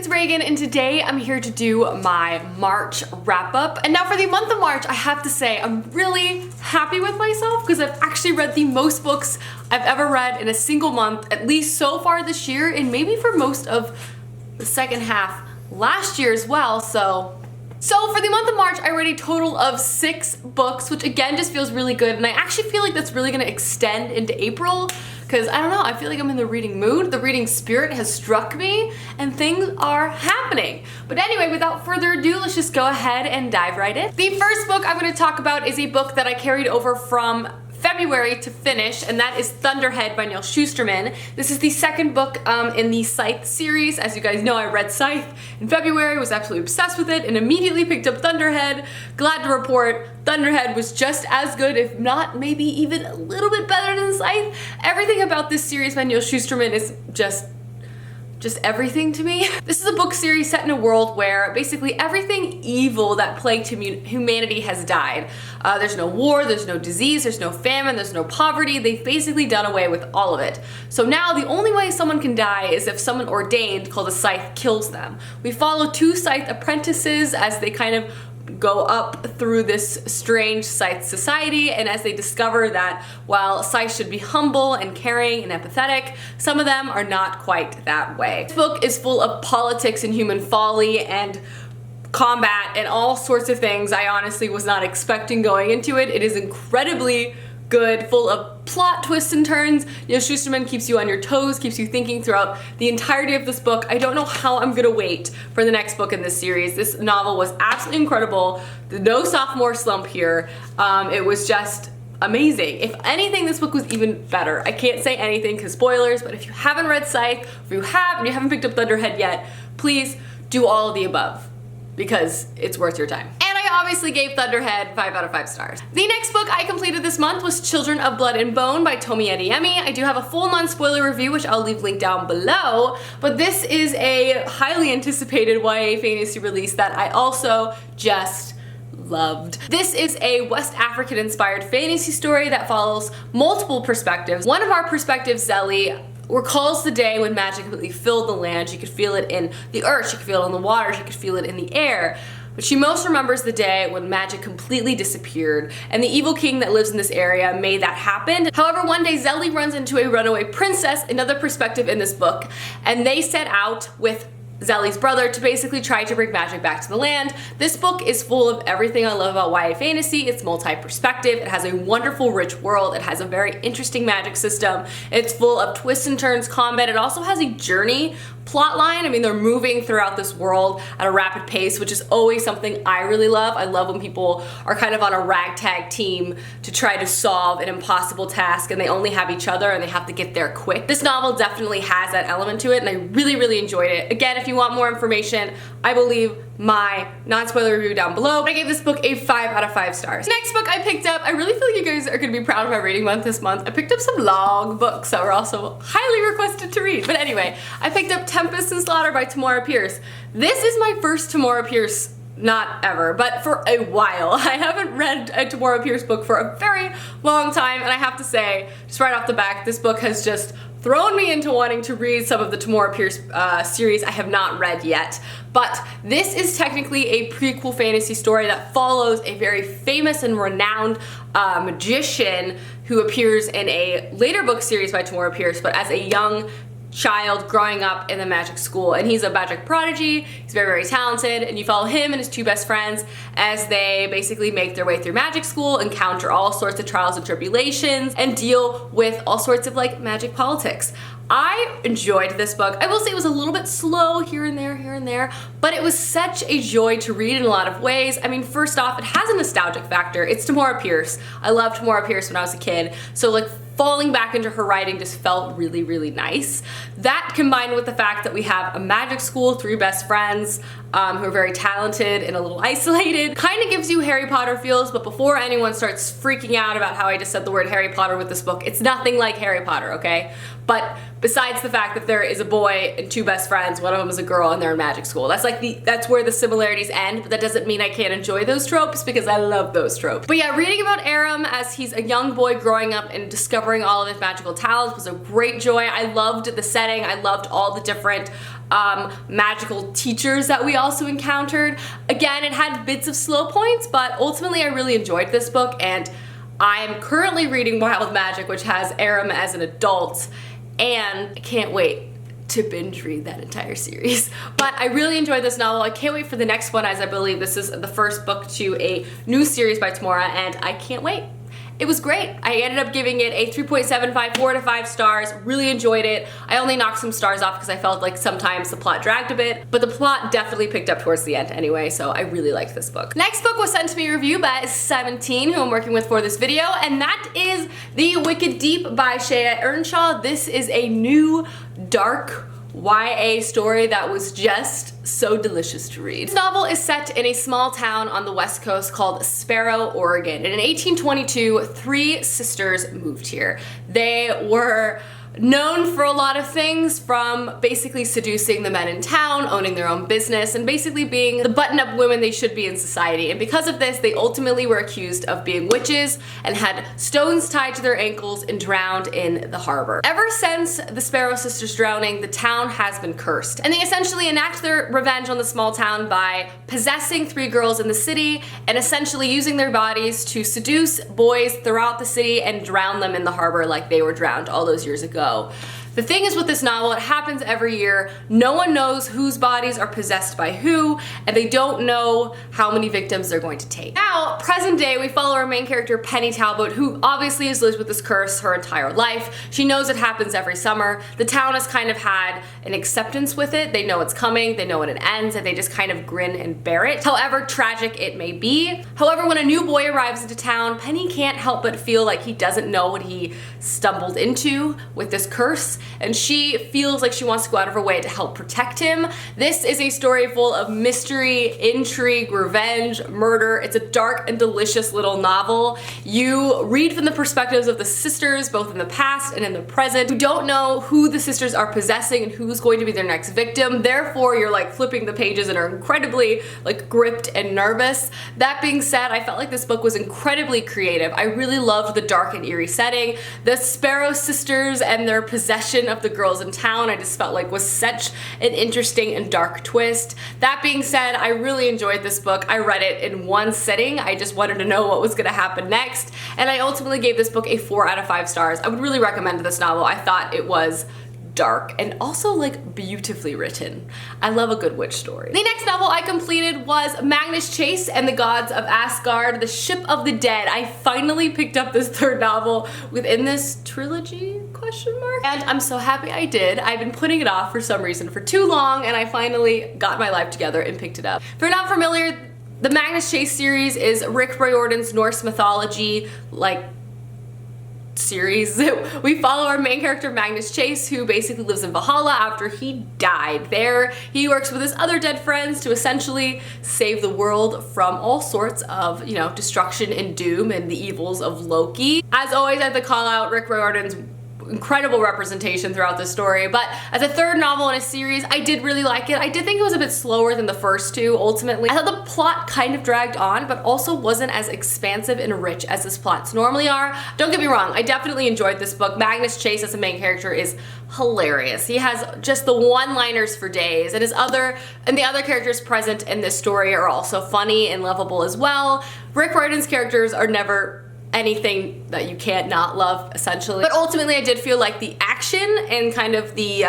it's Reagan, and today I'm here to do my March wrap up. And now for the month of March, I have to say I'm really happy with myself because I've actually read the most books I've ever read in a single month, at least so far this year, and maybe for most of the second half last year as well. So for the month of March, I read a total of 6 books, which again just feels really good, and I actually feel like that's really gonna extend into April, because I don't know, I feel like I'm in the reading mood, the reading spirit has struck me, and things are happening. But anyway, without further ado, let's just go ahead and dive right in. The first book I'm gonna talk about is a book that I carried over from February to finish, and that is Thunderhead by Neil Shusterman. This is the second book in the Scythe series. As you guys know, I read Scythe in February, was absolutely obsessed with it, and immediately picked up Thunderhead. Glad to report, Thunderhead was just as good, if not maybe even a little bit better than Scythe. Everything about this series by Neil Shusterman is just everything to me. This is a book series set in a world where basically everything evil that plagued humanity has died. There's no war, there's no disease, there's no famine, there's no poverty. They've basically done away with all of it. So now the only way someone can die is if someone ordained called a Scythe kills them. We follow 2 Scythe apprentices as they kind of go up through this strange Scythe society, and as they discover that while Scythe should be humble and caring and empathetic, some of them are not quite that way. This book is full of politics and human folly and combat and all sorts of things I honestly was not expecting going into it. It is incredibly good, full of plot twists and turns. Neil Shusterman keeps you on your toes, keeps you thinking throughout the entirety of this book. I don't know how I'm gonna wait for the next book in this series. This novel was absolutely incredible. No sophomore slump here. It was just amazing. If anything, this book was even better. I can't say anything because spoilers, but if you haven't read Scythe, or you have and you haven't picked up Thunderhead yet, please do all of the above because it's worth your time. I obviously gave Thunderhead 5 out of 5 stars. The next book I completed this month was Children of Blood and Bone by Tomi Adeyemi. I do have a full non-spoiler review, which I'll leave linked down below, but this is a highly anticipated YA fantasy release that I also just loved. This is a West African inspired fantasy story that follows multiple perspectives. One of our perspectives, Zelly, recalls the day when magic completely filled the land. She could feel it in the earth, she could feel it in the water, she could feel it in the air. But she most remembers the day when magic completely disappeared, and the evil king that lives in this area made that happen. However, one day Zelly runs into a runaway princess, another perspective in this book, and they set out with Zelly's brother to basically try to bring magic back to the land. This book is full of everything I love about YA fantasy. It's multi-perspective, it has a wonderful rich world, it has a very interesting magic system, it's full of twists and turns, combat, it also has a journey plot line. I mean, they're moving throughout this world at a rapid pace, which is always something I really love. I love when people are kind of on a ragtag team to try to solve an impossible task and they only have each other and they have to get there quick. This novel definitely has that element to it, and I really enjoyed it. Again, if you want more information, I will leave my non-spoiler review down below. I gave this book a 5 out of 5 stars. Next book I picked up, I really feel like you guys are gonna be proud of my reading month this month. I picked up some long books that were also highly requested to read. But anyway, I picked up Tempest and Slaughter by Tamora Pierce. This is my first Tamora Pierce, not ever, but for a while. I haven't read a Tamora Pierce book for a very long time, and I have to say, just right off the bat, this book has just thrown me into wanting to read some of the Tamora Pierce series I have not read yet. But this is technically a prequel fantasy story that follows a very famous and renowned magician who appears in a later book series by Tamora Pierce, but as a young child growing up in the magic school, and he's a magic prodigy. He's very talented, and you follow him and his 2 best friends as they basically make their way through magic school, encounter all sorts of trials and tribulations, and deal with all sorts of like magic politics. I enjoyed this book. I will say it was a little bit slow here and there, but it was such a joy to read in a lot of ways. I mean, first off, it has a nostalgic factor. It's Tamora Pierce. I loved Tamora Pierce when I was a kid, so like falling back into her writing just felt really nice. That combined with the fact that we have a magic school, 3 best friends who are very talented and a little isolated, kind of gives you Harry Potter feels. But before anyone starts freaking out about how I just said the word Harry Potter with this book, it's nothing like Harry Potter, okay? But besides the fact that there is a boy and 2 best friends, one of them is a girl and they're in magic school. That's where the similarities end, but that doesn't mean I can't enjoy those tropes because I love those tropes. But yeah, reading about Aram as he's a young boy growing up and discovering all of his magical talents was a great joy. I loved the setting, I loved all the different magical teachers that we also encountered. Again, it had bits of slow points, but ultimately I really enjoyed this book, and I am currently reading Wild Magic, which has Aram as an adult, and I can't wait to binge read that entire series. But I really enjoyed this novel. I can't wait for the next one, as I believe this is the first book to a new series by Tamora, and I can't wait. It was great. I ended up giving it a 3.75, 4 to 5 stars. Really enjoyed it. I only knocked some stars off because I felt like sometimes the plot dragged a bit, but the plot definitely picked up towards the end anyway, so I really liked this book. Next book was sent to me review by 17, who I'm working with for this video, and that is The Wicked Deep by Shea Earnshaw. This is a new, dark YA story that was just so delicious to read. This novel is set in a small town on the west coast called Sparrow, Oregon. And in 1822, 3 sisters moved here. They were known for a lot of things, from basically seducing the men in town, owning their own business, and basically being the button-up women they should be in society. And because of this, they ultimately were accused of being witches and had stones tied to their ankles and drowned in the harbor. Ever since the Sparrow sisters' drowning, the town has been cursed. And they essentially enact their revenge on the small town by possessing 3 girls in the city and essentially using their bodies to seduce boys throughout the city and drown them in the harbor like they were drowned all those years ago. The thing is with this novel, it happens every year. No one knows whose bodies are possessed by who, and they don't know how many victims they're going to take. Now, present day, we follow our main character, Penny Talbot, who obviously has lived with this curse her entire life. She knows it happens every summer. The town has kind of had an acceptance with it. They know it's coming, they know when it ends, and they just kind of grin and bear it, however tragic it may be. However, when a new boy arrives into town, Penny can't help but feel like he doesn't know what he stumbled into with this curse, and she feels like she wants to go out of her way to help protect him. This is a story full of mystery, intrigue, revenge, murder. It's a dark and delicious little novel. You read from the perspectives of the sisters, both in the past and in the present. You don't know who the sisters are possessing and who's going to be their next victim. Therefore, you're like flipping the pages and are incredibly like gripped and nervous. That being said, I felt like this book was incredibly creative. I really loved the dark and eerie setting. The Sparrow sisters and their possession of the girls in town, I just felt like was such an interesting and dark twist. That being said, I really enjoyed this book. I read it in one sitting. I just wanted to know what was gonna happen next, and I ultimately gave this book a 4 out of 5 stars. I would really recommend this novel. I thought it was dark and also like beautifully written. I love a good witch story. The next novel I completed was Magnus Chase and the Gods of Asgard, The Ship of the Dead. I finally picked up this 3rd novel within this trilogy, question mark? And I'm so happy I did. I've been putting it off for some reason for too long, and I finally got my life together and picked it up. If you're not familiar, the Magnus Chase series is Rick Riordan's Norse mythology, like, series. We follow our main character Magnus Chase, who basically lives in Valhalla after he died. There he works with his other dead friends to essentially save the world from all sorts of, you know, destruction and doom and the evils of Loki. As always, I have to call out Rick Riordan's incredible representation throughout the story, but as a 3rd novel in a series, I did really like it. I did think it was a bit slower than the first 2, ultimately. I thought the plot kind of dragged on, but also wasn't as expansive and rich as his plots normally are. Don't get me wrong, I definitely enjoyed this book. Magnus Chase as a main character is hilarious. He has just the one-liners for days, and the other characters present in this story are also funny and lovable as well. Rick Riordan's characters are never anything that you can't not love, essentially. But ultimately, I did feel like the action and kind of the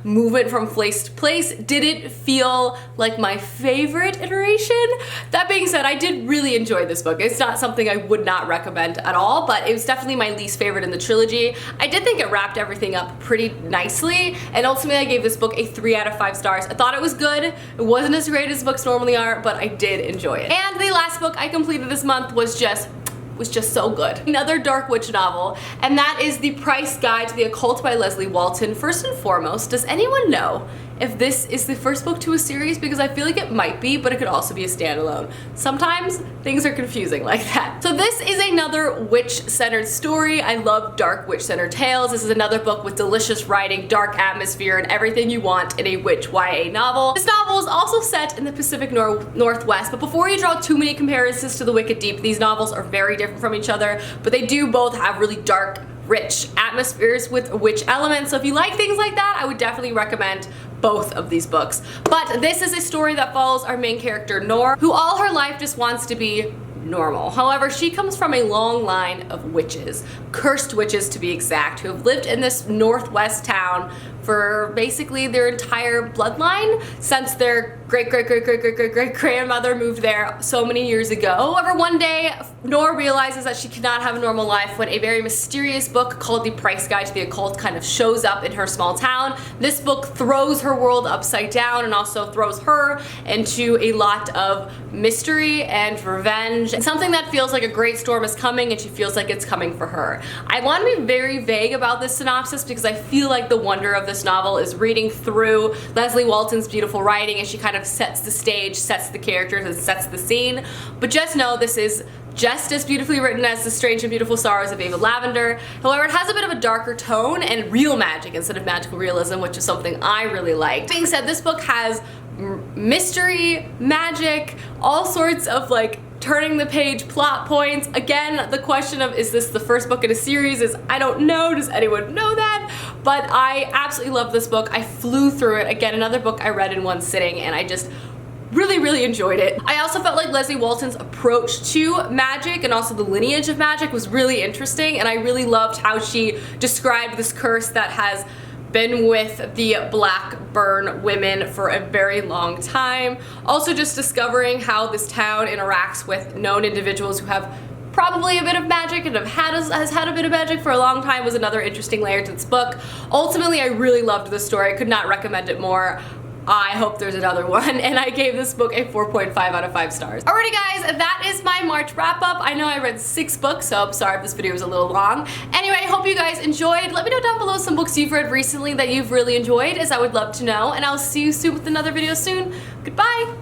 movement from place to place didn't feel like my favorite iteration. That being said, I did really enjoy this book. It's not something I would not recommend at all, but it was definitely my least favorite in the trilogy. I did think it wrapped everything up pretty nicely, and ultimately I gave this book a 3 out of 5 stars. I thought it was good. It wasn't as great as books normally are, but I did enjoy it. And the last book I completed this month was just so good. Another dark witch novel, and that is The Price Guide to the Occult by Leslie Walton. First and foremost, does anyone know if this is the first book to a series? Because I feel like it might be, but it could also be a standalone. Sometimes things are confusing like that. So this is another witch-centered story. I love dark witch-centered tales. This is another book with delicious writing, dark atmosphere, and everything you want in a witch YA novel. This novel is also set in the Pacific Northwest, but before you draw too many comparisons to The Wicked Deep, these novels are very different from each other, but they do both have really dark, rich atmospheres with witch elements. So if you like things like that, I would definitely recommend both of these books. But this is a story that follows our main character, Nor, who all her life just wants to be normal. However, she comes from a long line of witches, cursed witches to be exact, who have lived in this northwest town for basically their entire bloodline since their great-great-great-great-great-great-grandmother moved there so many years ago. However, one day, Nora realizes that she cannot have a normal life when a very mysterious book called The Price Guide to the Occult kind of shows up in her small town. This book throws her world upside down and also throws her into a lot of mystery and revenge, and something that feels like a great storm is coming, and she feels like it's coming for her. I want to be very vague about this synopsis because I feel like the wonder of this novel is reading through Leslie Walton's beautiful writing as she kind of sets the stage, sets the characters, and sets the scene. But just know this is just as beautifully written as The Strange and Beautiful Sorrows of Ava Lavender. However, it has a bit of a darker tone and real magic instead of magical realism, which is something I really liked. Being said, this book has mystery, magic, all sorts of like turning the page plot points. Again, the question of is this the first book in a series is I don't know. Does anyone know that? But I absolutely love this book. I flew through it. Again, another book I read in one sitting, and I just really enjoyed it. I also felt like Leslie Walton's approach to magic and also the lineage of magic was really interesting, and I really loved how she described this curse that has been with the Blackburn women for a very long time. Also just discovering how this town interacts with known individuals who have probably a bit of magic and has had a bit of magic for a long time was another interesting layer to this book. Ultimately, I really loved this story. I could not recommend it more. I hope there's another one, and I gave this book a 4.5 out of 5 stars. Alrighty guys, that is my March wrap up. I know I read 6 books, so I'm sorry if this video was a little long. Anyway, I hope you guys enjoyed. Let me know down below some books you've read recently that you've really enjoyed, as I would love to know, and I'll see you soon with another video soon. Goodbye!